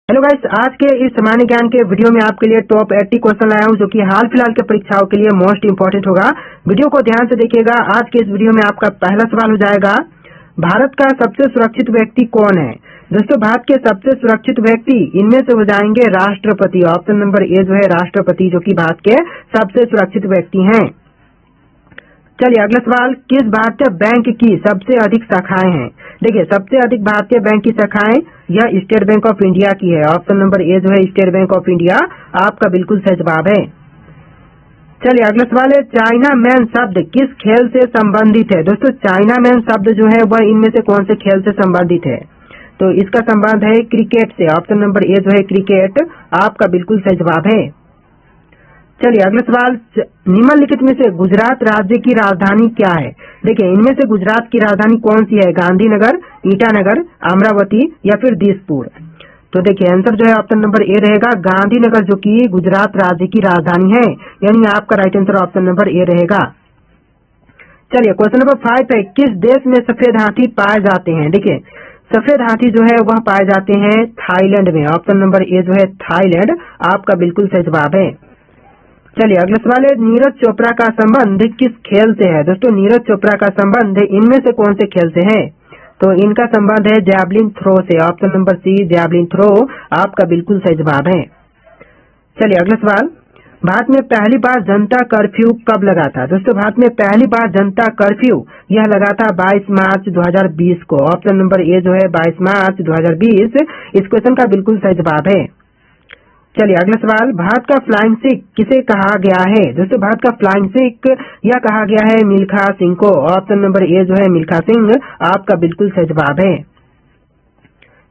Hello guys, आज के इस सामान्य ज्ञान के वीडियो में आपके लिए टॉप 80 क्वेश्चन लाया हूं जो कि हाल फिलहाल के परीक्षाओं के लिए मोस्ट इंपोर्टेंट होगा। वीडियो को ध्यान से देखिएगा। आज के इस वीडियो में आपका पहला सवाल हो जाएगा, भारत का सबसे सुरक्षित व्यक्ति कौन है। दोस्तों, भारत के सबसे सुरक्षित व्यक्ति इनमें से हो जाएंगे राष्ट्रपति। ऑप्शन नंबर ए जो है राष्ट्रपति, जो कि भारत के सबसे सुरक्षित व्यक्ति हैं। चलिए अगला सवाल, किस भारतीय बैंक की सबसे अधिक शाखाएं हैं। देखिए, सबसे अधिक भारतीय बैंक की शाखाएं यह स्टेट बैंक ऑफ इंडिया की है। ऑप्शन नंबर ए जो है स्टेट बैंक ऑफ इंडिया आपका बिल्कुल सही जवाब है। चलिए अगला सवाल है, चाइना मैन शब्द किस खेल से संबंधित है। दोस्तों, चाइना मैन शब्द जो है वह इनमें से कौन से खेल से संबंधित है। तो इसका संबंध है क्रिकेट से। ऑप्शन नंबर ए जो है क्रिकेट आपका बिल्कुल सही जवाब है। चलिए अगला सवाल, निम्नलिखित में से गुजरात राज्य की राजधानी क्या है। देखिए, इनमें से गुजरात की राजधानी कौन सी है, गांधीनगर, ईटानगर, अमरावती या फिर दिसपुर। तो देखिए आंसर जो है ऑप्शन नंबर ए रहेगा, गांधीनगर, जो कि गुजरात राज्य की राजधानी है। यानी आपका राइट आंसर ऑप्शन नंबर ए रहेगा। चलिए क्वेश्चन नंबर 5 है, किस देश में सफेद हाथी पाए जाते हैं। देखिए, सफेद हाथी जो है वह पाए जाते हैं थाईलैंड में। ऑप्शन नंबर ए जो है थाईलैंड आपका बिल्कुल सही जवाब है। चलिए अगला सवाल है, नीरज चोपड़ा का संबंध किस खेल से है। दोस्तों, नीरज चोपड़ा का संबंध इनमें से कौन से खेल से है। तो इनका संबंध है जैवलिन थ्रो से। Option number C javelin throw आपका बिल्कुल सही जवाब है। चलिए अगला सवाल, भारत में पहली बार जनता कर्फ्यू कब लगा था। दोस्तों, भारत में पहली बार जनता कर्फ्यू यह लगा था 22 मार्च 2020 को। ऑप्शन नंबर ए जो है 22 मार्च 2020 इस क्वेश्चन का बिल्कुल सही जवाब है। चलिए अगला सवाल, भारत का फ्लाइंग सिख किसे कहा गया है। दोस्तों, भारत का फ्लाइंग सिख यह कहा गया है मिल्खा सिंह को। ऑप्शन नंबर ए जो है मिल्खा सिंह आपका बिल्कुल सही जवाब है।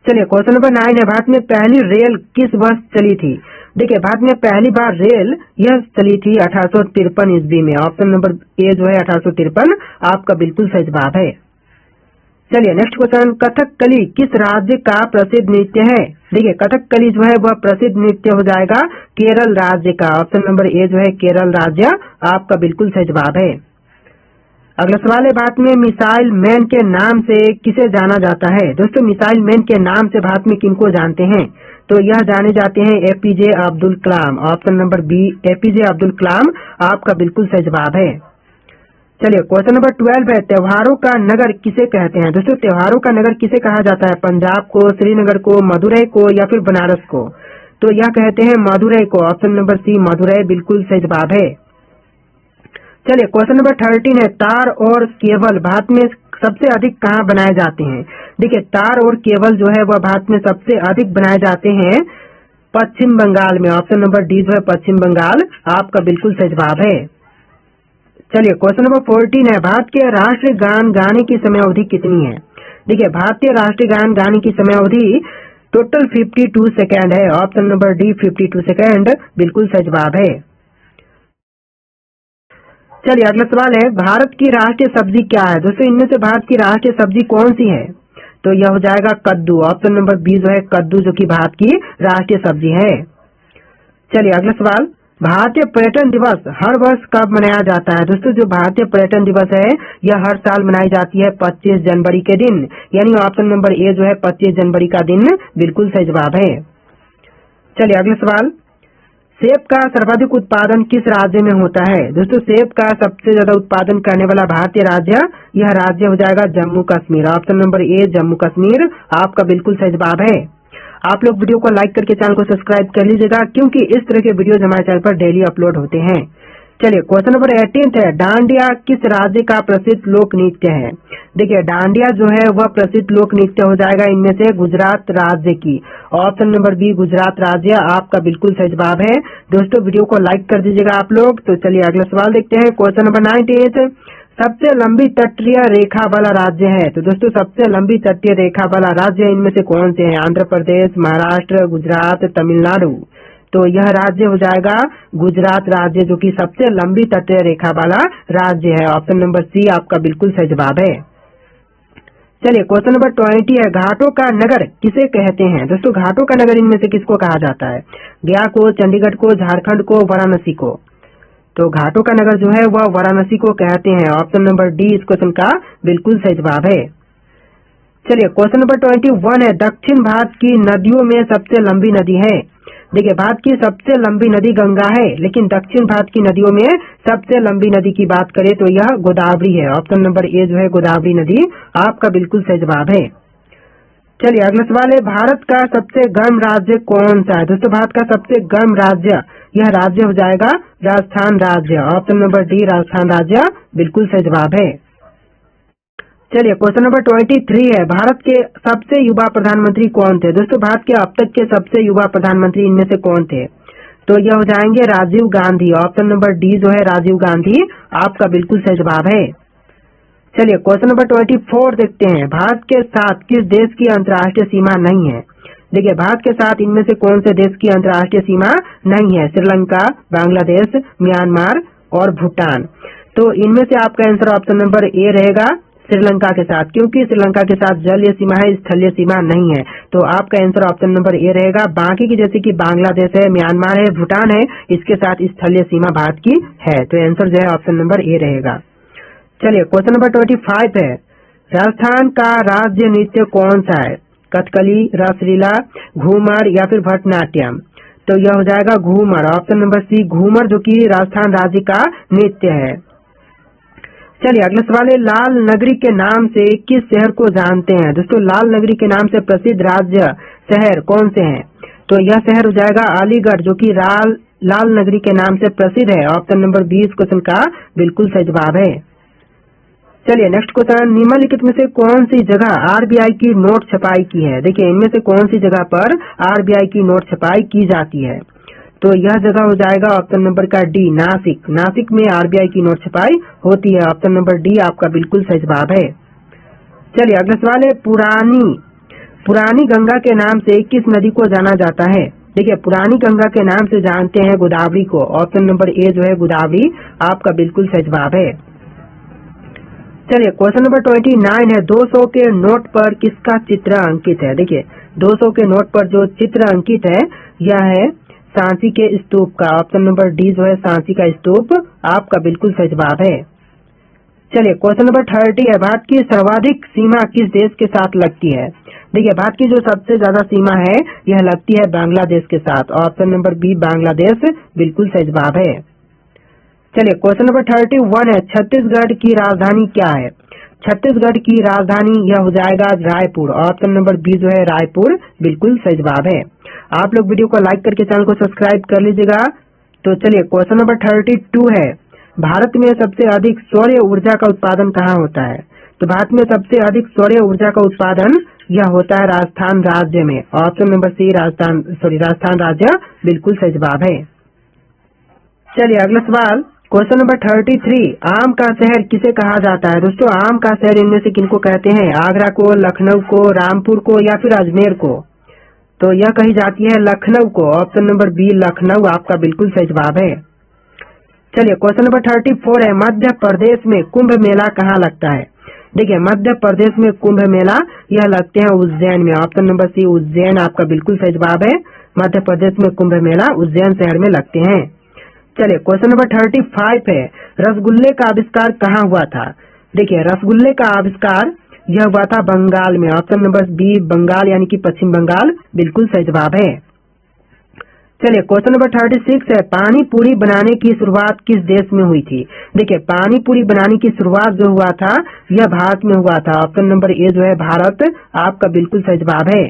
चलिए क्वेश्चन नंबर 9 है, भारत में पहली रेल किस वर्ष चली थी। देखिए, भारत में पहली बार रेल यह चली थी 1853 ईस्वी में। ऑप्शन नंबर ए जो है 1853 आपका बिल्कुल सही जवाब है। चलिए नेक्स्ट क्वेश्चन, कथकली किस राज्य का प्रसिद्ध नृत्य है। देखिए, कथकली जो है वह प्रसिद्ध नृत्य हो जाएगा केरल राज्य का। ऑप्शन नंबर ए जो है केरल राज्य आपका बिल्कुल सही जवाब है। अगला सवाल है, भारत में मिसाइल मैन के नाम से किसे जाना जाता है। दोस्तों, मिसाइल मैन के नाम से भारत में किनको जानते हैं। तो यह जाने जाते हैं APJ Abdul Kalam. Option number B APJ Abdul Kalam आपका बिल्कुल सही जवाब है। चलिए क्वेश्चन नंबर 12 है, त्योहारों का नगर किसे कहते हैं। दोस्तों, त्योहारों का नगर किसे कहा जाता है, पंजाब को, श्रीनगर को, मदुरई को या फिर बनारस को। तो यह कहते हैं मदुरई को। ऑप्शन नंबर सी मदुरई बिल्कुल सही जवाब है। चलिए क्वेश्चन नंबर 13 है, तार और केबल भारत में सबसे अधिक कहाँ बनाए जाते हैं। देखिए, तार और केबल जो है वह भारत में सबसे अधिक बनाए जाते हैं पश्चिम बंगाल में। ऑप्शन नंबर डी जो है पश्चिम बंगाल आपका बिल्कुल सही जवाब है। चलिए क्वेश्चन नंबर 14 है, भारत के राष्ट्रीय गान गाने की समय अवधि कितनी है। देखिए, भारतीय राष्ट्रीय गान गाने की समय अवधि टोटल 52 सेकेंड है। ऑप्शन नंबर डी 52 सेकेंड बिल्कुल सही जवाब है। चलिए अगला सवाल है, भारत की राष्ट्रीय सब्जी क्या है। दोस्तों, इनमें से भारत की राष्ट्रीय सब्जी कौन सी है। तो यह हो जाएगा कद्दू। ऑप्शन नंबर बी जो है कद्दू, जो कि भारत की राष्ट्रीय सब्जी है। चलिए अगला सवाल, भारतीय पर्यटन दिवस हर वर्ष कब मनाया जाता है। दोस्तों, जो भारतीय पर्यटन दिवस है यह हर साल मनाई जाती है 25 जनवरी के दिन। यानी ऑप्शन नंबर ए जो है 25 जनवरी का दिन बिल्कुल सही जवाब है। चलिए अगला सवाल, सेब का सर्वाधिक उत्पादन किस राज्य में होता है। दोस्तों, सेब का सबसे ज्यादा उत्पादन करने वाला भारतीय राज्य यह राज्य हो जाएगा जम्मू कश्मीर। ऑप्शन नंबर ए जम्मू कश्मीर आपका बिल्कुल सही जवाब है। आप लोग वीडियो को लाइक करके चैनल को सब्सक्राइब कर लीजिएगा, क्योंकि इस तरह के वीडियोज हमारे चैनल पर डेली अपलोड होते हैं। चलिए क्वेश्चन नंबर 18 है, डांडिया किस राज्य का प्रसिद्ध लोक नृत्य है। देखिए, डांडिया जो है वह प्रसिद्ध लोक नृत्य हो जाएगा इनमें से गुजरात राज्य की। ऑप्शन नंबर बी गुजरात राज्य आपका बिल्कुल सही जवाब है। दोस्तों, वीडियो को लाइक कर दीजिएगा आप लोग। तो चलिए अगला सवाल देखते हैं। क्वेश्चन नंबर 19, सबसे लंबी तटीय रेखा वाला राज्य है। तो दोस्तों, सबसे लंबी तटीय रेखा वाला राज्य इनमें से कौन से हैं। आंध्र प्रदेश, महाराष्ट्र, गुजरात, तमिलनाडु। तो यह राज्य हो जाएगा गुजरात राज्य, जो कि सबसे लंबी तटीय रेखा वाला राज्य है। ऑप्शन नंबर सी आपका बिल्कुल सही जवाब है। चलिए क्वेश्चन नंबर 20 है, घाटों का नगर किसे कहते हैं। दोस्तों, घाटों का नगर इनमें से किसको कहा जाता है, गया को, चंडीगढ़ को, झारखंड को, वाराणसी को। तो घाटों का नगर जो है वह वाराणसी को कहते हैं। ऑप्शन नंबर डी इस क्वेश्चन का बिल्कुल सही जवाब है। चलिए क्वेश्चन नंबर 21 है, दक्षिण भारत की नदियों में सबसे लंबी नदी है। देखिए भारत की सबसे लंबी नदी गंगा है, लेकिन दक्षिण भारत की नदियों में सबसे लंबी नदी की बात करें तो यह गोदावरी है। ऑप्शन नंबर ए जो है गोदावरी नदी आपका बिल्कुल सही जवाब है। चलिए अगला सवाल है, भारत का सबसे गर्म राज्य कौन सा है? दोस्तों भारत का सबसे गर्म राज्य, यह राज्य हो जाएगा राजस्थान राज्य। ऑप्शन नंबर डी राजस्थान राज्य बिल्कुल सही जवाब है। चलिए क्वेश्चन नंबर 23 है, भारत के सबसे युवा प्रधानमंत्री कौन थे? दोस्तों भारत के अब तक के सबसे युवा प्रधानमंत्री इनमें से कौन थे? तो यह हो जाएंगे Rajiv Gandhi. Option number D जो है राजीव गांधी आपका बिल्कुल सही जवाब है। चलिए क्वेश्चन नंबर 24 देखते हैं, भारत के साथ किस देश की अंतर्राष्ट्रीय सीमा नहीं है? देखिए भारत के साथ इनमें से कौन से देश की अंतर्राष्ट्रीय सीमा नहीं है? श्रीलंका, बांग्लादेश, म्यांमार और भूटान। तो इनमें से आपका आंसर ऑप्शन नंबर ए रहेगा श्रीलंका के साथ, क्योंकि श्रीलंका के साथ जलीय सीमा है, स्थलीय सीमा नहीं है। तो आपका आंसर ऑप्शन नंबर ए रहेगा। बाकी की जैसे कि बांग्लादेश है, म्यांमार है, भूटान है, इसके साथ स्थलीय सीमा भारत की है। तो आंसर जो है ऑप्शन नंबर ए रहेगा। चलिए क्वेश्चन नंबर 25 है, राजस्थान का राज्य नृत्य कौन सा है? कथकली, रासलीला, घूमर या फिर भरतनाट्यम। तो यह हो जाएगा Ghoomar. Option number C Ghoomar, जो कि राजस्थान राज्य का नृत्य है। चलिए अगला सवाल है, लाल नगरी के नाम से किस शहर को जानते हैं? दोस्तों लाल नगरी के नाम से प्रसिद्ध राज्य शहर कौन से हैं? तो यह शहर हो जाएगा अलीगढ़, जो कि लाल नगरी के नाम से प्रसिद्ध है। ऑप्शन नंबर 20 क्वेश्चन का बिल्कुल सही जवाब है। चलिए नेक्स्ट क्वेश्चन, निम्नलिखित में से कौन सी जगह आरबीआई की नोट छपाई की है? देखिए इनमें से कौन सी जगह पर आरबीआई की नोट छपाई की जाती है? तो यह जगह हो जाएगा ऑप्शन नंबर का डी नासिक। नासिक में आरबीआई की नोट छपाई होती है। ऑप्शन नंबर डी आपका बिल्कुल सही जवाब है। चलिए अगला सवाल है, पुरानी गंगा के नाम से किस नदी को जाना जाता है? देखिए पुरानी गंगा के नाम से जानते हैं गोदावरी को। ऑप्शन नंबर ए जो है गोदावरी आपका बिल्कुल सही जवाब है। चलिए क्वेश्चन नंबर 29 है, 200 के नोट पर किसका चित्र अंकित है? देखिए 200 के नोट पर जो चित्र अंकित है यह है सांची के स्तूप का। ऑप्शन नंबर डी जो है सांची का स्तूप आपका बिल्कुल सही जवाब है। चलिए क्वेश्चन नंबर 30 है, भारत की सर्वाधिक सीमा किस देश के साथ लगती है? देखिए भारत की जो सबसे ज्यादा सीमा है यह लगती है बांग्लादेश के साथ। ऑप्शन नंबर बी बांग्लादेश बिल्कुल सही जवाब है। चलिए क्वेश्चन नंबर 31 है, छत्तीसगढ़ की राजधानी क्या है? छत्तीसगढ़ की राजधानी यह हो जाएगा रायपुर। ऑप्शन नंबर बी जो है रायपुर बिल्कुल सही जवाब है। आप लोग वीडियो को लाइक करके चैनल को सब्सक्राइब कर लीजिएगा। तो चलिए क्वेश्चन नंबर 32 है, भारत में सबसे अधिक सौर ऊर्जा का उत्पादन कहाँ होता है? तो भारत में सबसे अधिक सौर ऊर्जा का उत्पादन यह होता है राजस्थान राज्य में। ऑप्शन नंबर सी राजस्थान राज्य बिल्कुल सही जवाब है। चलिए अगला सवाल क्वेश्चन नंबर 33, आम का शहर किसे कहा जाता है? दोस्तों आम का शहर इनमें से किनको कहते हैं? आगरा को, लखनऊ को, रामपुर को या फिर अजमेर को? तो यह कही जाती है लखनऊ को। ऑप्शन नंबर बी लखनऊ आपका बिल्कुल सही जवाब है। चलिए क्वेश्चन नंबर 34 है, मध्य प्रदेश में कुंभ मेला कहाँ लगता है? देखिए मध्य प्रदेश में कुंभ मेला यह लगते हैं उज्जैन में। ऑप्शन नंबर सी उज्जैन आपका बिल्कुल सही जवाब है। मध्य प्रदेश में कुंभ मेला उज्जैन शहर में लगते हैं। चलिए क्वेश्चन नंबर 35 है, रसगुल्ले का आविष्कार कहाँ हुआ था? देखिए रसगुल्ले का आविष्कार यह हुआ था बंगाल में। ऑप्शन नंबर बी बंगाल यानी कि पश्चिम बंगाल बिल्कुल सही जवाब है। चलिए क्वेश्चन नंबर 36 है, पानी पूरी बनाने की शुरुआत किस देश में हुई थी? देखिए पानी पूरी बनाने की शुरुआत जो हुआ था यह भारत में हुआ था। ऑप्शन नंबर ए जो है भारत आपका बिल्कुल सही जवाब है।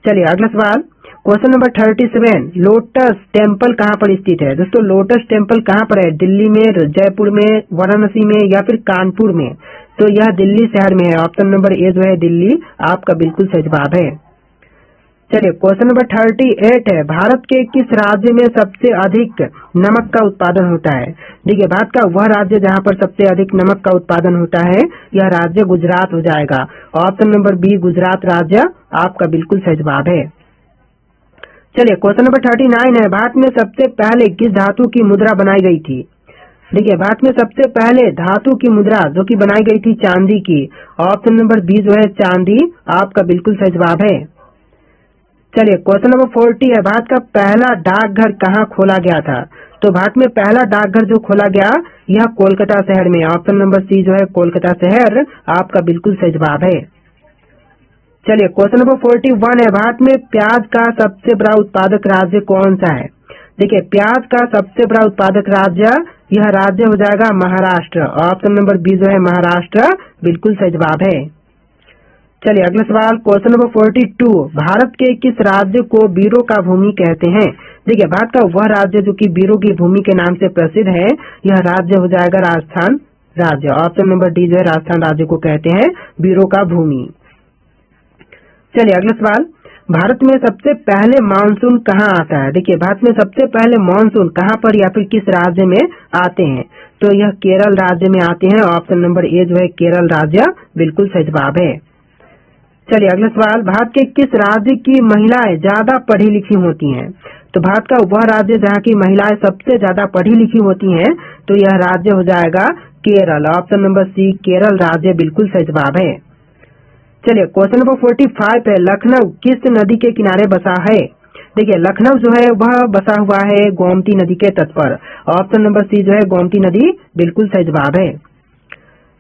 चलिए अगला सवाल क्वेश्चन नंबर 37, लोटस टेम्पल कहाँ पर स्थित है? दोस्तों लोटस टेम्पल कहाँ पर है? दिल्ली में, जयपुर में, वाराणसी में या फिर कानपुर में? तो यह दिल्ली शहर में है। ऑप्शन नंबर ए जो है दिल्ली आपका बिल्कुल सही जवाब है। चलिए क्वेश्चन नंबर 38 है, भारत के किस राज्य में सबसे अधिक नमक का उत्पादन होता है? देखिए भारत का वह राज्य जहाँ पर सबसे अधिक नमक का उत्पादन होता है यह राज्य गुजरात हो जाएगा। ऑप्शन नंबर बी गुजरात राज्य आपका बिल्कुल सही जवाब है। चलिए क्वेश्चन नंबर 39 है, भारत में सबसे पहले किस धातु की मुद्रा बनाई गई थी? देखिए भारत में सबसे पहले धातु की मुद्रा जो कि बनाई गई थी चांदी की। ऑप्शन नंबर बी जो है चांदी आपका बिल्कुल सही जवाब है। चलिए क्वेश्चन नंबर 40 है, भारत का पहला डाकघर कहाँ खोला गया था? तो भारत में पहला डाकघर जो खोला गया यह कोलकाता शहर में। ऑप्शन नंबर सी जो है कोलकाता शहर आपका बिल्कुल सही जवाब है। चलिए क्वेश्चन नंबर 41 है, भारत में प्याज का सबसे बड़ा उत्पादक राज्य कौन सा है? देखिए प्याज का सबसे बड़ा उत्पादक राज्य, यह राज्य हो जाएगा महाराष्ट्र। ऑप्शन नंबर बी जो है महाराष्ट्र बिल्कुल सही जवाब है। चलिए अगला सवाल क्वेश्चन नंबर 42, भारत के किस राज्य को वीरों का भूमि कहते हैं? देखिए भारत का वह राज्य जो कि वीरों की भूमि के नाम से प्रसिद्ध है, यह राज्य हो जाएगा राजस्थान राज्य। ऑप्शन नंबर डी जो है राजस्थान राज्य को कहते हैं वीरों का भूमि। चलिए अगला सवाल, भारत में सबसे पहले मानसून कहाँ आता है? देखिए भारत में सबसे पहले मानसून कहाँ पर या फिर किस राज्य में आते हैं? तो यह केरल राज्य में आते हैं। ऑप्शन नंबर ए जो है केरल राज्य बिल्कुल सही जवाब है। चलिए अगला सवाल, भारत के किस राज्य की महिलाएं ज्यादा पढ़ी लिखी होती हैं? तो भारत का वह राज्य जहाँ की महिलाएं सबसे ज्यादा पढ़ी लिखी होती हैं, तो यह राज्य हो जाएगा Kerala. Option number C Kerala राज्य बिल्कुल सही जवाब है। चलिए क्वेश्चन नंबर 45 है, लखनऊ किस नदी के किनारे बसा है? देखिए लखनऊ जो है वह बसा हुआ है गोमती नदी के तट पर। ऑप्शन नंबर सी जो है गोमती नदी बिल्कुल सही जवाब है।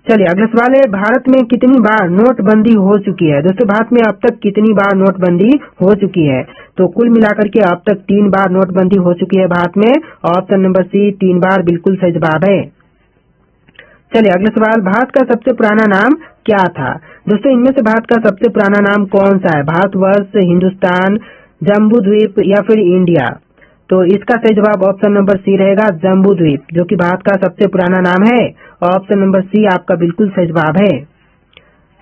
चलिए अगला सवाल है, भारत में कितनी बार नोटबंदी हो चुकी है? दोस्तों भारत में अब तक कितनी बार नोटबंदी हो चुकी है? तो कुल मिलाकर के अब तक 3 बार नोटबंदी हो चुकी है भारत में। ऑप्शन नंबर सी 3 बार बिल्कुल सही जवाब है। चलिए अगला सवाल, भारत का सबसे पुराना नाम क्या था? दोस्तों इनमें से भारत का सबसे पुराना नाम कौन सा है? भारतवर्ष, हिंदुस्तान, जम्बू द्वीप या फिर इंडिया? तो इसका सही जवाब ऑप्शन नंबर सी रहेगा जम्बू द्वीप, जो कि भारत का सबसे पुराना नाम है। ऑप्शन नंबर सी आपका बिल्कुल सही जवाब है।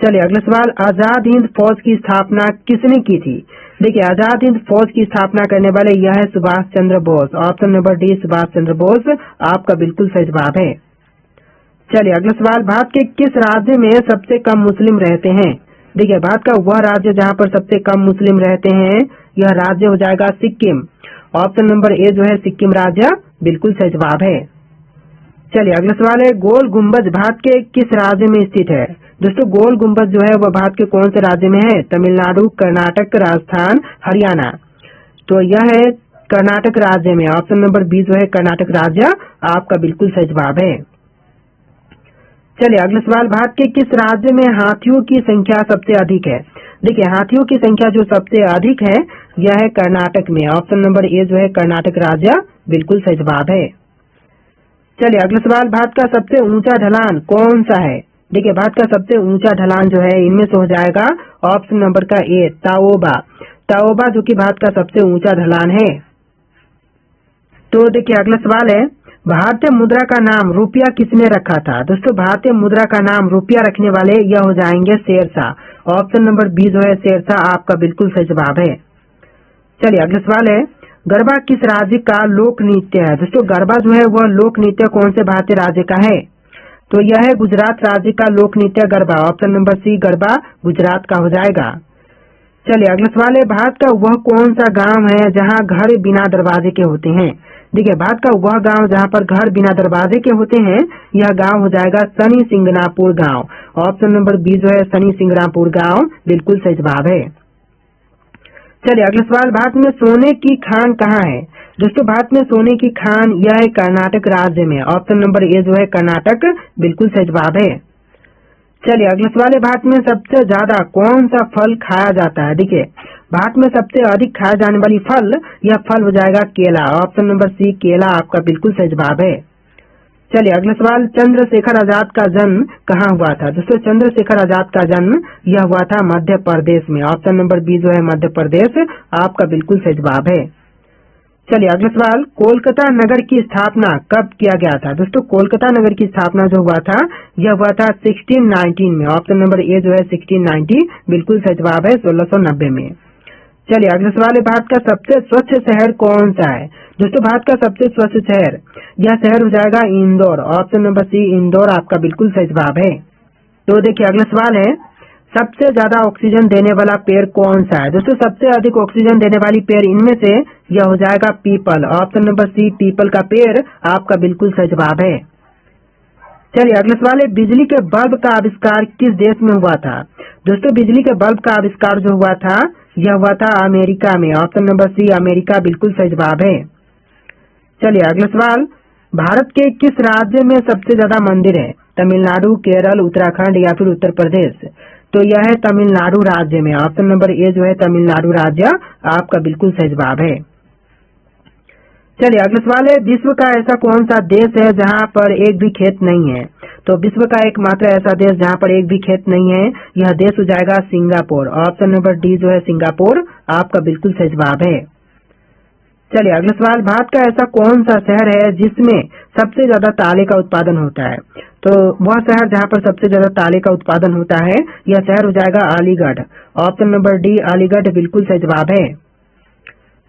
चलिए अगला सवाल, आजाद हिंद फौज की स्थापना किसने की थी? देखिए आजाद हिंद फौज की स्थापना करने वाले यह है Subhash Chandra Bose. Option number D Subhash Chandra Bose आपका बिल्कुल सही जवाब है। चलिए अगला सवाल, भारत के किस राज्य में सबसे कम मुस्लिम रहते हैं? देखिए भारत का वह राज्य जहाँ पर सबसे कम मुस्लिम रहते हैं, यह राज्य हो जाएगा सिक्किम। ऑप्शन नंबर ए जो है सिक्किम राज्य बिल्कुल सही जवाब है। चलिए अगला सवाल है, गोल गुम्बद भारत के किस राज्य में स्थित है? दोस्तों गोल गुम्बद जो है वह भारत के कौन से राज्य में है? तमिलनाडु, कर्नाटक, राजस्थान, हरियाणा? तो यह है कर्नाटक राज्य में। ऑप्शन नंबर बी जो है कर्नाटक राज्य आपका बिल्कुल सही जवाब है। चलिए अगला सवाल, भारत के किस राज्य में हाथियों की संख्या सबसे अधिक है? देखिए हाथियों की संख्या जो सबसे अधिक है यह है कर्नाटक में। ऑप्शन नंबर ए जो है कर्नाटक राज्य बिल्कुल सही जवाब है। चलिए अगला सवाल, भारत का सबसे ऊंचा ढलान कौन सा है? देखिए भारत का सबसे ऊंचा ढलान जो है इनमें से हो जाएगा ऑप्शन नंबर का ए ताओबा। ताओबा जो कि भारत का सबसे ऊंचा ढलान है। तो देखिए अगला सवाल है, भारतीय मुद्रा का नाम रुपया किसने रखा था? दोस्तों भारतीय मुद्रा का नाम रुपया रखने वाले यह हो जाएंगे शेरशाह। ऑप्शन नंबर बी जो है शेरशाह आपका बिल्कुल सही जवाब है। चलिए अगला सवाल है, गरबा किस राज्य का लोक नृत्य है? दोस्तों गरबा जो है वह लोक नृत्य कौन से भारतीय राज्य का है? तो यह है गुजरात राज्य का लोक नृत्य garba. Option number C garba Gujarat का हो जाएगा। चलिए अगला सवाल है, भारत का वह कौन सा गांव है जहां घर बिना दरवाजे के होते हैं? देखिए भारत का वह गांव जहां पर घर बिना दरवाजे के होते हैं, यह गांव हो जाएगा शनि सिंगनापुर गांव। ऑप्शन नंबर बी जो है शनि सिंगनापुर गांव बिल्कुल सही जवाब है। चलिए अगला सवाल, भारत में सोने की खान कहाँ है? दोस्तों भारत में सोने की खान यह है कर्नाटक राज्य में। ऑप्शन नंबर ए जो है कर्नाटक बिल्कुल सही जवाब है। चलिए अगला सवाल है, भारत में सबसे ज्यादा कौन सा फल खाया जाता है? देखिए भारत में सबसे अधिक खाया जाने वाली फल यह फल हो जाएगा केला। ऑप्शन नंबर सी केला आपका बिल्कुल सही जवाब है। चलिए अगला सवाल, चंद्रशेखर आजाद का जन्म कहाँ हुआ था? दोस्तों चंद्रशेखर आजाद का जन्म यह हुआ था मध्य प्रदेश में। ऑप्शन नंबर बी जो है मध्य प्रदेश आपका बिल्कुल सही जवाब है। चलिए अगला सवाल, कोलकाता नगर की स्थापना कब किया गया था? दोस्तों कोलकाता नगर की स्थापना जो हुआ था यह हुआ था 1619 में। ऑप्शन नंबर ए जो है 1690 बिल्कुल सही जवाब है 1690 में। चलिए अगला सवाल है, भारत का सबसे स्वच्छ शहर कौन सा है? दोस्तों भारत का सबसे स्वच्छ शहर यह शहर हो जाएगा Indore. Option number C Indore आपका बिल्कुल सही जवाब है। तो देखिए अगला सवाल है, सबसे ज्यादा ऑक्सीजन देने वाला पेड़ कौन सा है? दोस्तों सबसे अधिक ऑक्सीजन देने वाली पेड़ इनमें से यह हो जाएगा people. Option number see people का पेड़ आपका बिल्कुल सही जवाब है। चलिए अगला सवाल है, बिजली के बल्ब का आविष्कार किस देश में हुआ था? दोस्तों बिजली के बल्ब का आविष्कार जो हुआ था यह हुआ था अमेरिका में। ऑप्शन नंबर सी अमेरिका बिल्कुल सही जवाब है। चलिए अगला सवाल, भारत के किस राज्य में सबसे ज्यादा मंदिर है? तमिलनाडु, केरल, उत्तराखंड या फिर उत्तर प्रदेश? तो यह है तमिलनाडु राज्य में। ऑप्शन नंबर ए जो है तमिलनाडु राज्य आपका बिल्कुल सही जवाब है। चलिए अगला सवाल है, विश्व का ऐसा कौन सा देश है जहां पर एक भी खेत नहीं है? तो विश्व का एकमात्र ऐसा देश जहां पर एक भी खेत नहीं है, यह देश हो जाएगा सिंगापुर। ऑप्शन नंबर डी जो है सिंगापुर आपका बिल्कुल सही जवाब है। चलिए अगला सवाल, भारत का ऐसा कौन सा शहर है जिसमें सबसे ज्यादा ताले का उत्पादन होता है? तो वह शहर जहां पर सबसे ज्यादा ताले का उत्पादन होता है, यह शहर हो जाएगा Aligarh. Option number D Aligarh बिल्कुल सही जवाब है।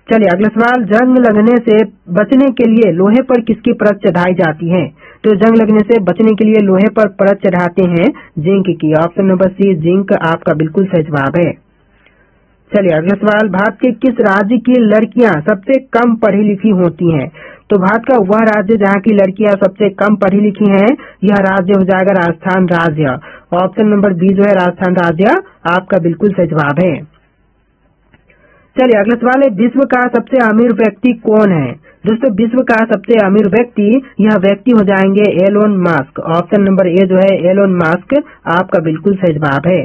चलिए अगला सवाल, जंग लगने से बचने के लिए लोहे पर किसकी परत चढ़ाई जाती है? तो जंग लगने से बचने के लिए लोहे पर परत चढ़ाते हैं जिंक की। ऑप्शन नंबर सी जिंक आपका बिल्कुल सही जवाब है। चलिए अगला सवाल, भारत के किस राज्य की लड़कियां सबसे कम पढ़ी लिखी होती हैं? तो भारत का वह राज्य जहां की लड़कियां सबसे कम पढ़ी लिखी हैं, यह राज्य हो जाएगा राजस्थान राज्य। ऑप्शन नंबर बी जो है राजस्थान राज्य आपका बिल्कुल सही जवाब है। चलिए अगला सवाल है, विश्व का सबसे अमीर व्यक्ति कौन है? दोस्तों विश्व का सबसे अमीर व्यक्ति, यह व्यक्ति हो जाएंगे Elon Musk. Option number A जो है एलोन मस्क आपका बिल्कुल सही जवाब है।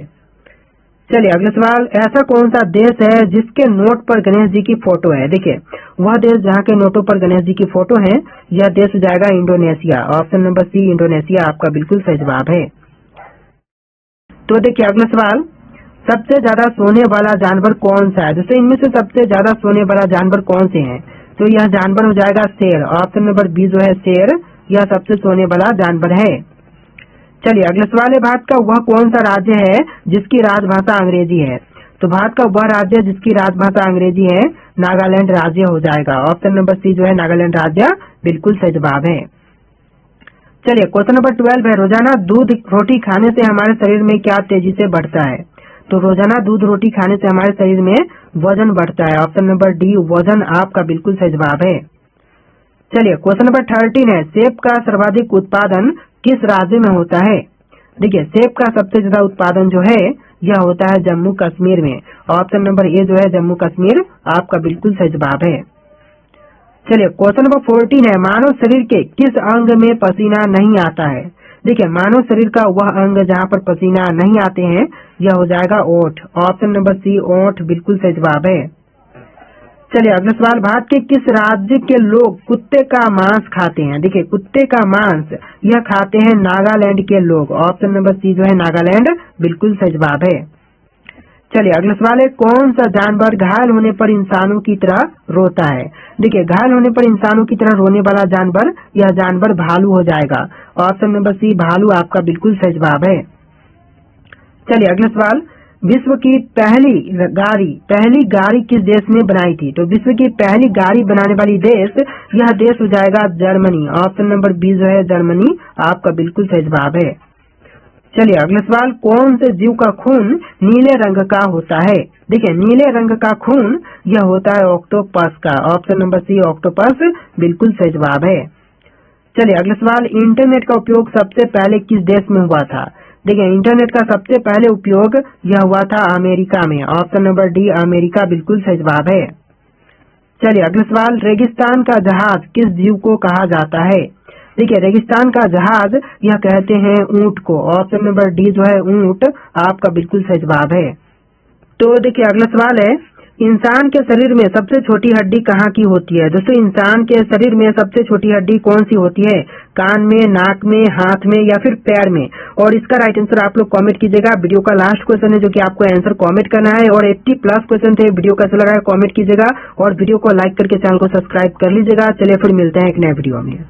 चलिए अगला सवाल, ऐसा कौन सा देश है जिसके नोट पर गणेश जी की फोटो है? देखिए वह देश जहाँ के नोटों पर गणेश जी की फोटो है, यह देश हो जाएगा Indonesia. Option number C Indonesia आपका बिल्कुल सही जवाब है। तो देखिए अगला सवाल, सबसे ज्यादा सोने वाला जानवर कौन सा है? दोस्तों इनमें से सबसे ज्यादा सोने वाला जानवर कौन से हैं? तो यह जानवर हो जाएगा शेर। ऑप्शन नंबर बी जो है शेर, यह सबसे सोने वाला जानवर है। चलिए अगला सवाल है, भारत का वह कौन सा राज्य है जिसकी राजभाषा अंग्रेजी है? तो भारत का वह राज्य जिसकी राजभाषा अंग्रेजी है, नागालैंड राज्य हो जाएगा। ऑप्शन नंबर सी जो है नागालैंड राज्य बिल्कुल सही जवाब है। चलिए क्वेश्चन नंबर 12 है, रोजाना दूध रोटी खाने से हमारे शरीर में क्या तेजी से बढ़ता है? तो रोजाना दूध रोटी खाने से हमारे शरीर में वजन बढ़ता है। ऑप्शन नंबर डी वजन आपका बिल्कुल सही जवाब है। चलिए क्वेश्चन नंबर 13 है, सेब का सर्वाधिक उत्पादन किस राज्य में होता है? देखिए सेब का सबसे ज्यादा उत्पादन जो है यह होता है जम्मू कश्मीर में। ऑप्शन नंबर ए जो है जम्मू कश्मीर आपका बिल्कुल सही जवाब है। चलिए क्वेश्चन नंबर 14 है, मानव शरीर के किस अंग में पसीना नहीं आता है? देखिए मानव शरीर का वह अंग जहाँ पर पसीना नहीं आते हैं, यह हो जाएगा ओठ। ऑप्शन नंबर सी ओठ बिल्कुल सही जवाब है। चलिए अगला सवाल, भारत के किस राज्य के लोग कुत्ते का मांस खाते हैं? देखिए कुत्ते का मांस यह खाते हैं नागालैंड के लोग। ऑप्शन नंबर सी जो है नागालैंड बिल्कुल सही जवाब है। चलिए अगला सवाल है, कौन सा जानवर घायल होने पर इंसानों की तरह रोता है? देखिए घायल होने पर इंसानों की तरह रोने वाला जानवर, यह जानवर भालू हो जाएगा। ऑप्शन नंबर सी भालू आपका बिल्कुल सही जवाब है। चलिए अगला सवाल, विश्व की पहली गाड़ी किस देश ने बनाई थी? तो विश्व की पहली गाड़ी बनाने वाली देश, यह देश हो जाएगा जर्मनी। ऑप्शन नंबर बी जो है जर्मनी आपका बिल्कुल सही जवाब है। चलिए अगला सवाल, कौन से जीव का खून नीले रंग का होता है? देखिए नीले रंग का खून यह होता है ऑक्टोपस का। ऑप्शन नंबर सी ऑक्टोपस बिल्कुल सही जवाब है। चलिए अगला सवाल, इंटरनेट का उपयोग सबसे पहले किस देश में हुआ था? देखिए इंटरनेट का सबसे पहले उपयोग यह हुआ था अमेरिका में। ऑप्शन नंबर डी अमेरिका बिल्कुल सही जवाब है। चलिए अगला सवाल, रेगिस्तान का जहाज किस जीव को कहा जाता है? देखिए रेगिस्तान का जहाज यह कहते हैं ऊंट को। ऑप्शन नंबर डी जो है ऊंट आपका बिल्कुल सही जवाब है। तो देखिए अगला सवाल है, इंसान के शरीर में सबसे छोटी हड्डी कहाँ की होती है? दोस्तों इंसान के शरीर में सबसे छोटी हड्डी कौन सी होती है? कान में, नाक में, हाथ में या फिर पैर में? और इसका राइट आंसर आप लोग कमेंट कीजिएगा। वीडियो का लास्ट क्वेश्चन है जो कि आपको आंसर कमेंट करना है, और 80+ क्वेश्चन थे। वीडियो कैसा लगा कमेंट कीजिएगा और वीडियो को लाइक करके चैनल को सब्सक्राइब कर लीजिएगा। चलिए फिर मिलते हैं एक नए वीडियो में।